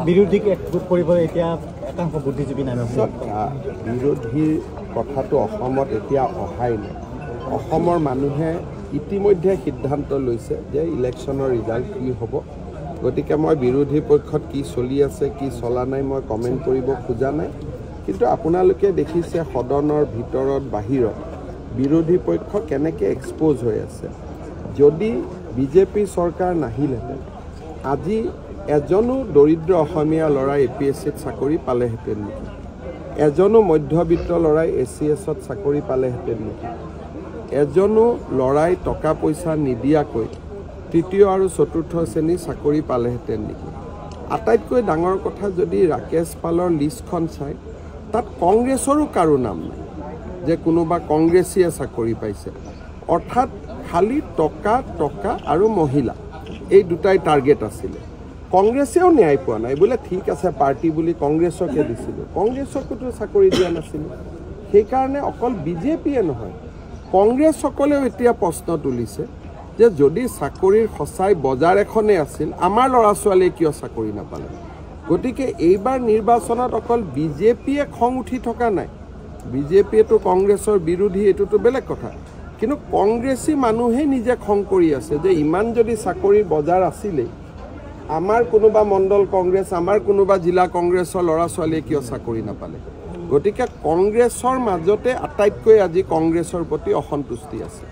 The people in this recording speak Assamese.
বিৰোধীক একগোট কৰিবলৈ এতিয়া একাংশ বুদ্ধিজীৱী নামে বিৰোধীৰ কথাটো অসমত এতিয়া অহাই নাই। অসমৰ মানুহে ইতিমধ্যে সিদ্ধান্ত লৈছে যে ইলেকশ্যনৰ ৰিজাল্ট কি হ'ব। গতিকে মই বিৰোধী পক্ষত কি চলি আছে কি চলা নাই মই কমেণ্ট কৰিব খোজা নাই। কিন্তু আপোনালোকে দেখিছে সদনৰ ভিতৰত বাহিৰত বিৰোধী পক্ষ কেনেকৈ এক্সপ'জ হৈ আছে। যদি বিজেপি চৰকাৰ নাহিলহেঁতেন আজি এজনো দৰিদ্ৰ অসমীয়া ল'ৰাই APSCত চাকৰি পালেহেঁতেন নেকি? এজনো মধ্যবিত্ত ল'ৰাই ACSত চাকৰি পালেহেঁতেন নেকি? এজনো ল'ৰাই টকা পইচা নিদিয়াকৈ তৃতীয় আৰু চতুৰ্থ শ্ৰেণীৰ চাকৰি পালেহেঁতেন নেকি? আটাইতকৈ ডাঙৰ কথা যদি ৰাকেশ পালৰ লিষ্টখন চায় তাত কংগ্ৰেছৰো কাৰো নাম নাই যে কোনোবা কংগ্ৰেছীয়ে চাকৰি পাইছে। অৰ্থাৎ খালি টকা টকা আৰু মহিলা এই দুটাই টাৰ্গেট আছিলে। কংগ্ৰেছেও ন্যায় পোৱা নাই। বোলে ঠিক আছে পাৰ্টি বুলি কংগ্ৰেছকে দিছিলোঁ, কংগ্ৰেছকোতো চাকৰি দিয়া নাছিলোঁ। সেইকাৰণে অকল বিজেপিয়ে নহয় কংগ্ৰেছসকলেও এতিয়া প্ৰশ্ন তুলিছে যে যদি চাকৰিৰ সঁচাই বজাৰ এখনেই আছিল আমাৰ ল'ৰা ছোৱালীয়ে কিয় চাকৰি নাপালে। গতিকে এইবাৰ নিৰ্বাচনত অকল বিজেপিয়ে খং উঠি থকা নাই। বিজেপিয়েতো কংগ্ৰেছৰ বিৰোধী, এইটোতো বেলেগ কথা। কিন্তু কংগ্ৰেছী মানুহেই নিজে খং কৰি আছে যে ইমান যদি চাকৰিৰ বজাৰ আছিলেই আমাৰ কোনোবা মণ্ডল কংগ্ৰেছ আমাৰ কোনোবা জিলা কংগ্ৰেছৰ ল'ৰা ছোৱালীয়ে কিয় চাকৰি নাপালে। গতিকে কংগ্ৰেছৰ মাজতে আটাইতকৈ আজি কংগ্ৰেছৰ প্ৰতি অসন্তুষ্টি আছে।